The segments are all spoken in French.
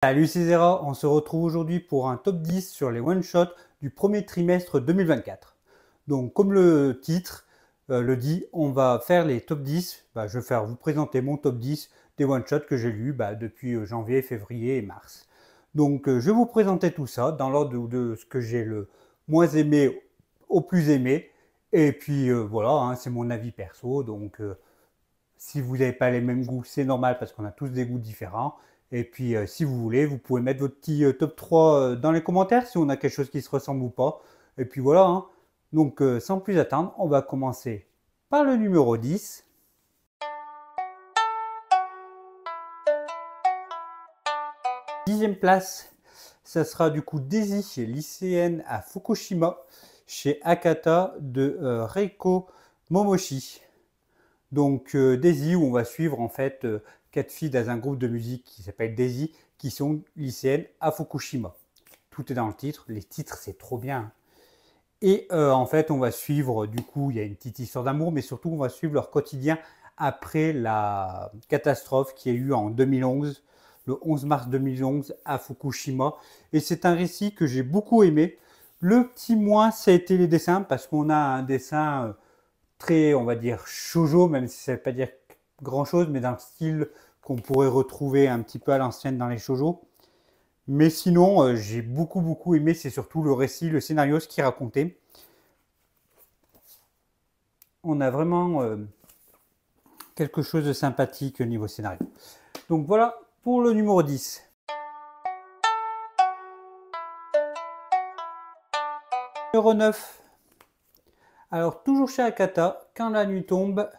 Salut, c'est Zera, on se retrouve aujourd'hui pour un top 10 sur les one-shots du premier trimestre 2024. Donc comme le titre le dit, on va faire les top 10. Je vais vous présenter mon top 10 des one-shots que j'ai lus depuis janvier, février et mars. Donc je vais vous présenter tout ça dans l'ordre de ce que j'ai le moins aimé au plus aimé. Et puis voilà, hein, c'est mon avis perso, donc si vous n'avez pas les mêmes goûts, c'est normal parce qu'on a tous des goûts différents. Et puis, si vous voulez, vous pouvez mettre votre petit top 3 dans les commentaires si on a quelque chose qui se ressemble ou pas. Et puis voilà, hein. Donc, sans plus attendre, on va commencer par le numéro 10. Dixième place, ça sera du coup Daisy, lycéenne à Fukushima, chez Akata de Reiko Momoshi. Donc Daisy, où on va suivre en fait 4 filles dans un groupe de musique qui s'appelle Daisy, qui sont lycéennes à Fukushima. Tout est dans le titre, les titres c'est trop bien. Et en fait on va suivre, du coup il y a une petite histoire d'amour, mais surtout on va suivre leur quotidien après la catastrophe qui a eu en 2011, le 11 mars 2011 à Fukushima. Et c'est un récit que j'ai beaucoup aimé. Le petit moins, ça a été les dessins, parce qu'on a un dessin très, on va dire, shoujo, même si ça ne veut pas dire grand-chose, mais dans le style qu'on pourrait retrouver un petit peu à l'ancienne dans les shoujo. Mais sinon, j'ai beaucoup aimé, c'est surtout le récit, le scénario, ce qu'il racontait. On a vraiment quelque chose de sympathique au niveau scénario. Donc voilà pour le numéro 10. Numéro 9. Alors, toujours chez Akata, Quand la nuit tombe,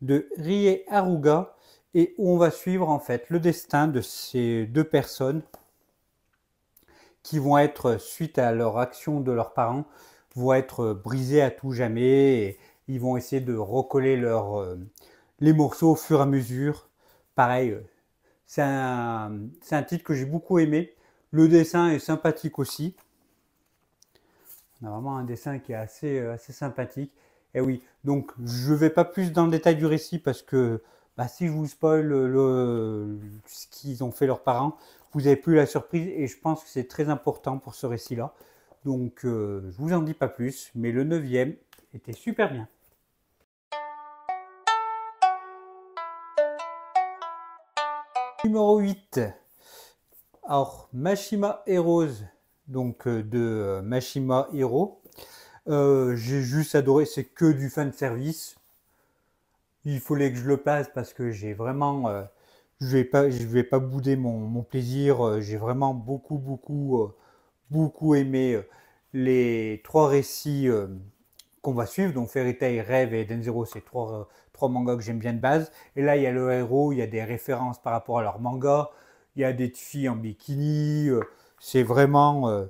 de Rie Haruga, et où on va suivre en fait le destin de ces deux personnes qui vont être, suite à leur action de leurs parents, vont être brisées à tout jamais, et ils vont essayer de recoller les morceaux au fur et à mesure. Pareil, c'est un titre que j'ai beaucoup aimé. Le dessin est sympathique aussi. On a vraiment un dessin qui est assez sympathique. Et oui, donc je ne vais pas plus dans le détail du récit parce que si je vous spoil ce qu'ils ont fait leurs parents, vous n'avez plus la surprise et je pense que c'est très important pour ce récit-là. Donc je vous en dis pas plus, mais le 9e était super bien. Numéro 8. Alors, Mashima Heroes, donc de Mashima Hero. J'ai juste adoré, c'est que du fan service. Il fallait que je le place parce que j'ai vraiment, je vais pas bouder mon plaisir. J'ai vraiment beaucoup aimé les trois récits qu'on va suivre. Donc Fairy Tail, Rêve et Denzero, c'est trois mangas que j'aime bien de base. Et là, il y a le héros, il y a des références par rapport à leur manga. Il y a des filles en bikini. C'est vraiment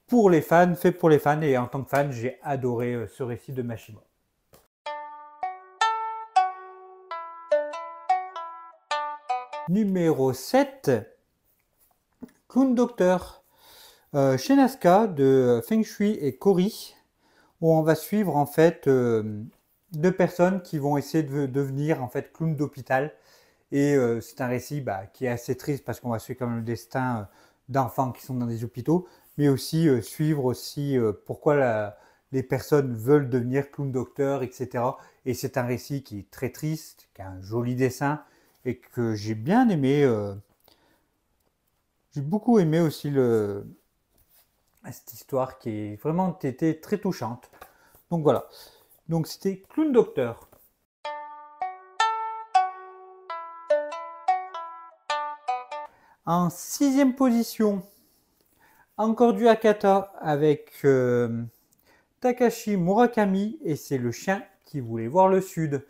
pour les fans, fait pour les fans. Et en tant que fan, j'ai adoré ce récit de Mashima. Numéro 7, Clown Doctor, chez Nazca de Feng Shui et Cory, où on va suivre en fait deux personnes qui vont essayer de devenir en fait clown d'hôpital. Et c'est un récit qui est assez triste parce qu'on va suivre quand même le destin d'enfants qui sont dans des hôpitaux, mais aussi suivre aussi pourquoi les personnes veulent devenir clown docteur, etc. Et c'est un récit qui est très triste, qui a un joli dessin et que j'ai bien aimé. J'ai beaucoup aimé aussi cette histoire qui est vraiment été très touchante. Donc voilà. Donc c'était Clown Docteur. En 6e position, encore du Akata avec Takashi Murakami, et c'est le chien qui voulait voir le sud.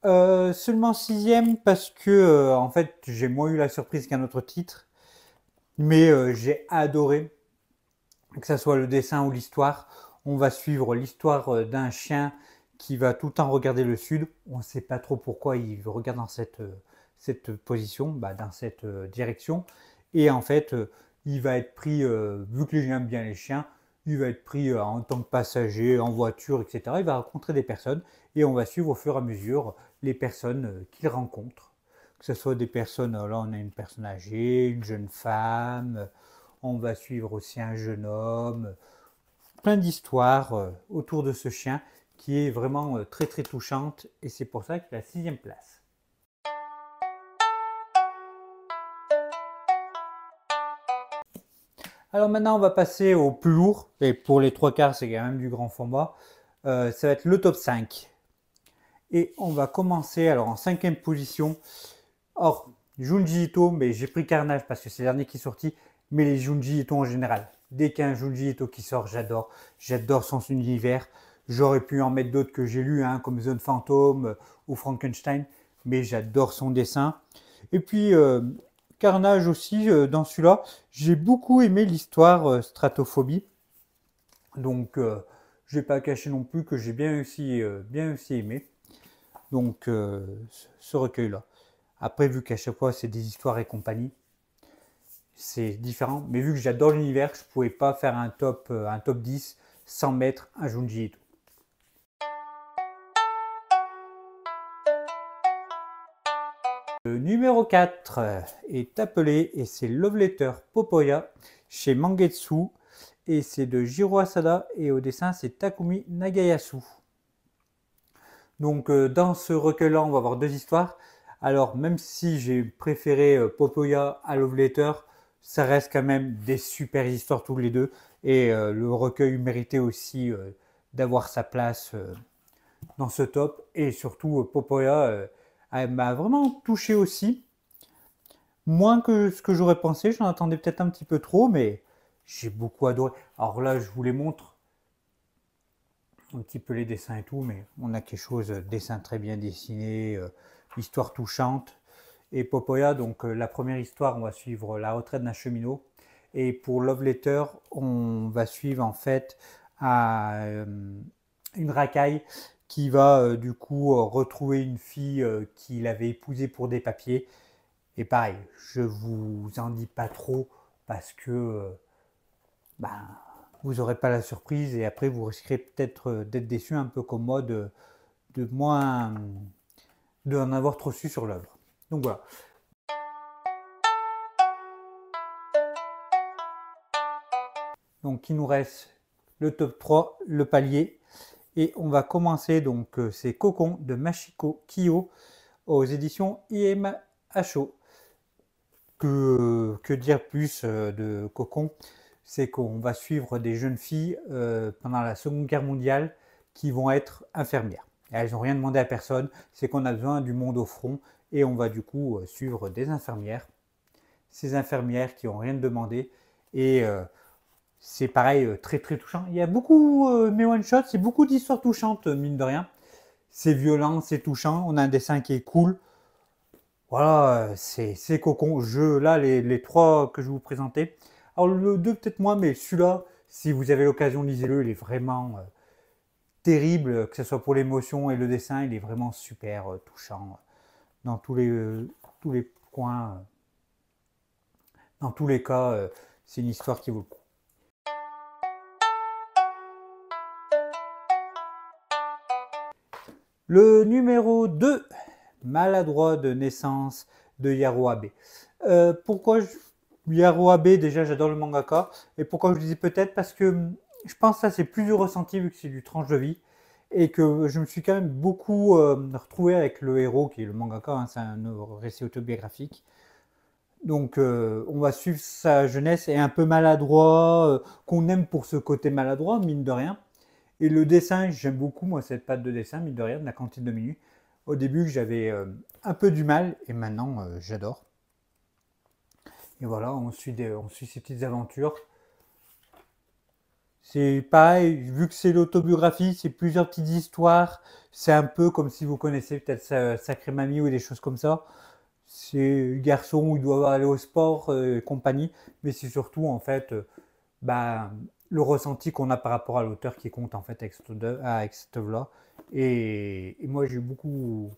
Seulement 6e parce que en fait j'ai moins eu la surprise qu'un autre titre, mais j'ai adoré que ce soit le dessin ou l'histoire. On va suivre l'histoire d'un chien qui va tout le temps regarder le sud. On ne sait pas trop pourquoi il regarde dans cette position, dans cette direction. Et en fait, il va être pris, vu que les gens aiment bien les chiens, il va être pris en tant que passager, en voiture, etc. Il va rencontrer des personnes et on va suivre au fur et à mesure les personnes qu'il rencontre. que ce soit des personnes, là on a une personne âgée, une jeune femme, on va suivre aussi un jeune homme, plein d'histoires autour de ce chien qui est vraiment très très touchante et c'est pour ça qu'il est à la 6e place. Alors maintenant on va passer au plus lourd et pour les 3/4 c'est quand même du grand format. Ça va être le top 5. Et on va commencer alors en 5e position. Or, Junji Ito, mais j'ai pris Carnage parce que c'est le dernier qui est sorti, mais les Junji Ito en général. Dès qu'il y a un Junji Ito qui sort, j'adore. J'adore son univers. J'aurais pu en mettre d'autres que j'ai lus, hein, comme Zone Fantôme ou Frankenstein, mais j'adore son dessin. Et puis, Carnage aussi, dans celui-là, j'ai beaucoup aimé l'histoire Stratophobie. Donc, je ne vais pas cacher non plus que j'ai bien aussi aimé. Donc, ce recueil-là. Après, vu qu'à chaque fois, c'est des histoires et compagnie, c'est différent. Mais vu que j'adore l'univers, je ne pouvais pas faire un top 10 sans mettre un Junji Ito. Le numéro 4 est appelé, et c'est Love Letter Popoya chez Mangetsu. Et c'est de Jiro Asada, et au dessin, c'est Takumi Nagayasu. Donc, dans ce recueil-là, on va avoir 2 histoires. Alors, même si j'ai préféré Popoya à Love Letter, ça reste quand même des super histoires tous les deux. Et le recueil méritait aussi d'avoir sa place dans ce top. Et surtout, Popoya elle m'a vraiment touché aussi. Moins que ce que j'aurais pensé, j'en attendais peut-être un petit peu trop, mais j'ai beaucoup adoré. Alors là, je vous les montre un petit peu les dessins et tout, mais on a quelque chose, dessin très bien dessiné, histoire touchante. Et Popoya, donc la première histoire, on va suivre la retraite d'un cheminot. Et pour Love Letter, on va suivre en fait une racaille qui va du coup retrouver une fille qu'il avait épousée pour des papiers. Et pareil, je vous en dis pas trop parce que vous n'aurez pas la surprise et après vous risquerez peut-être d'être déçu, un peu comme moi, de en avoir trop su sur l'œuvre. Donc voilà. Donc il nous reste le top 3, le palier. Et on va commencer, donc c'est Cocon de Machiko Kiyo aux éditions IMHO. Que dire plus de Cocon? C'est qu'on va suivre des jeunes filles pendant la Seconde Guerre mondiale qui vont être infirmières. Et elles n'ont rien demandé à personne, c'est qu'on a besoin du monde au front et on va du coup suivre des infirmières. Ces infirmières qui n'ont rien demandé et c'est pareil, très très touchant. Il y a beaucoup, mes one-shots, c'est beaucoup d'histoires touchantes, mine de rien. C'est violent, c'est touchant, on a un dessin qui est cool. Voilà, c'est Cocon. Là, les 3 que je vais vous présenter. Alors le 2 peut-être moins, mais celui-là, si vous avez l'occasion, lisez-le, il est vraiment terrible, que ce soit pour l'émotion et le dessin, il est vraiment super touchant dans tous les coins. Dans tous les cas, c'est une histoire qui vaut le coup. Le numéro 2, Maladroit de naissance de Yaro Abe. Pourquoi Yaro Abe, déjà j'adore le mangaka, et pourquoi je disais peut-être parce que je pense que ça c'est plus du ressenti vu que c'est du tranche de vie, et que je me suis quand même beaucoup retrouvé avec le héros qui est le mangaka, hein, c'est un récit autobiographique. Donc on va suivre sa jeunesse et un peu maladroit, qu'on aime pour ce côté maladroit, mine de rien. Et le dessin, j'aime beaucoup, moi, cette patte de dessin, mine de rien, de la cantine de minuit. Au début, j'avais un peu du mal, et maintenant, j'adore. Et voilà, on suit ces petites aventures. C'est pareil, vu que c'est l'autobiographie, c'est plusieurs petites histoires. C'est un peu comme si vous connaissez peut-être Sacré Mamie ou des choses comme ça. C'est le garçon où il doit aller au sport et compagnie. Mais c'est surtout, en fait, le ressenti qu'on a par rapport à l'auteur qui compte en fait avec cette œuvre-là. Et moi j'ai beaucoup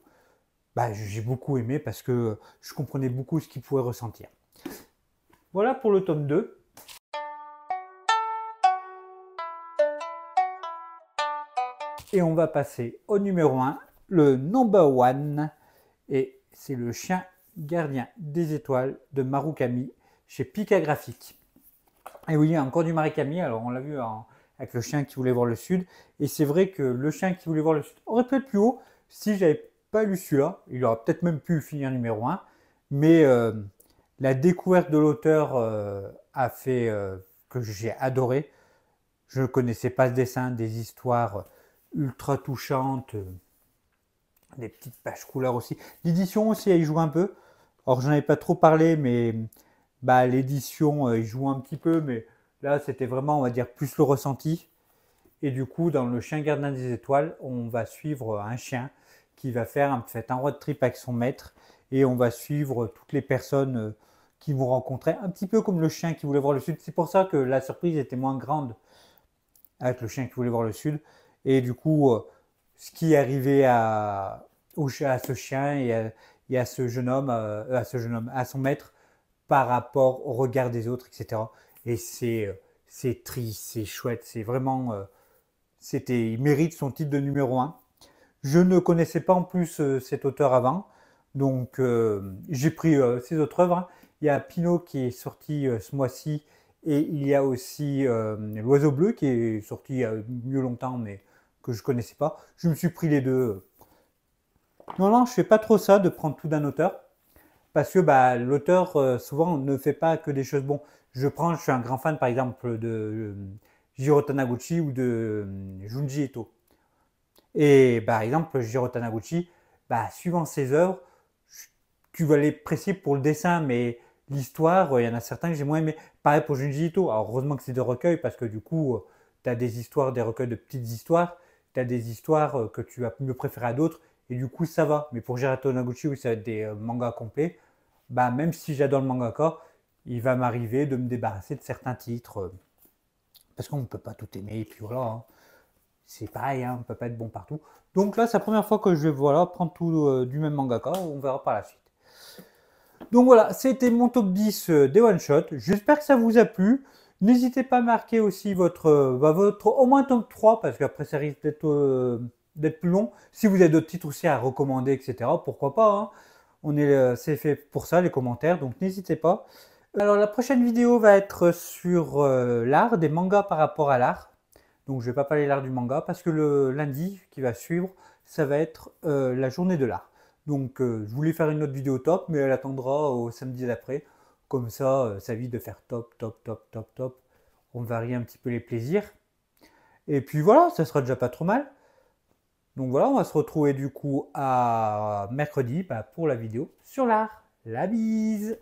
aimé parce que je comprenais beaucoup ce qu'il pouvait ressentir. Voilà pour le tome 2. Et on va passer au numéro 1, le number 1. Et c'est le chien gardien des étoiles de Marukami chez Pika Graphics. Et oui, il y a encore du Marukami, alors on l'a vu avec le chien qui voulait voir le sud. Et c'est vrai que le chien qui voulait voir le sud aurait pu être plus haut si j'avais pas lu celui-là. Il aurait peut-être même pu finir numéro 1. Mais la découverte de l'auteur a fait que j'ai adoré. Je ne connaissais pas ce dessin, des histoires ultra touchantes, des petites pages couleurs aussi. L'édition aussi, elle joue un peu. Alors, j'en avais pas trop parlé, mais bah, l'édition, il joue un petit peu, mais là, c'était vraiment, on va dire, plus le ressenti. Et du coup, dans Le Chien Gardien des Étoiles, on va suivre un chien qui va faire en fait un road trip avec son maître. Et on va suivre toutes les personnes qui vont rencontrer, un petit peu comme le chien qui voulait voir le sud. C'est pour ça que la surprise était moins grande avec le chien qui voulait voir le sud. Et du coup, ce qui est arrivé à ce chien et à ce jeune homme, à son maître, par rapport au regard des autres, etc. Et c'est triste, c'est chouette, c'est vraiment, il mérite son titre de numéro 1. Je ne connaissais pas en plus cet auteur avant, donc j'ai pris ses autres œuvres. Il y a Pinot qui est sorti ce mois-ci, et il y a aussi L'Oiseau Bleu qui est sorti il y a mieux longtemps, mais que je connaissais pas. Je me suis pris les deux. Non, je fais pas trop ça de prendre tout d'un auteur, parce que bah, l'auteur souvent ne fait pas que des choses bonnes. Je suis un grand fan par exemple de Jiro Taniguchi ou de Junji Ito. Et par exemple, Jiro Taniguchi, bah, suivant ses œuvres, tu vas les apprécier pour le dessin, mais l'histoire, il y en a certains que j'ai moins aimé. Pareil pour Junji Ito. Alors heureusement que c'est des recueils, parce que du coup, tu as des histoires, des recueils de petites histoires, tu as des histoires que tu vas mieux préférer à d'autres, et du coup ça va. Mais pour Jiro Taniguchi, où ça va être des mangas complets, bah, même si j'adore le mangaka, il va m'arriver de me débarrasser de certains titres, parce qu'on ne peut pas tout aimer, et puis voilà, hein. C'est pareil, hein, on ne peut pas être bon partout. Donc là, c'est la première fois que je vais prendre tout du même mangaka, on verra par la suite. Donc voilà, c'était mon top 10 des one-shot. J'espère que ça vous a plu. N'hésitez pas à marquer aussi votre au moins top 3, parce qu'après ça risque d'être plus long. Si vous avez d'autres titres aussi à recommander, etc., pourquoi pas, hein. C'est fait pour ça, les commentaires, donc n'hésitez pas. Alors la prochaine vidéo va être sur l'art, des mangas par rapport à l'art. Donc je ne vais pas parler de l'art du manga, parce que le lundi qui va suivre, ça va être la journée de l'art. Donc je voulais faire une autre vidéo top, mais elle attendra au samedi d'après. Comme ça, ça évite de faire top, top, top, top, top. On varie un petit peu les plaisirs. Et puis voilà, ça sera déjà pas trop mal. Donc voilà, on va se retrouver du coup à mercredi pour la vidéo sur l'art. La bise!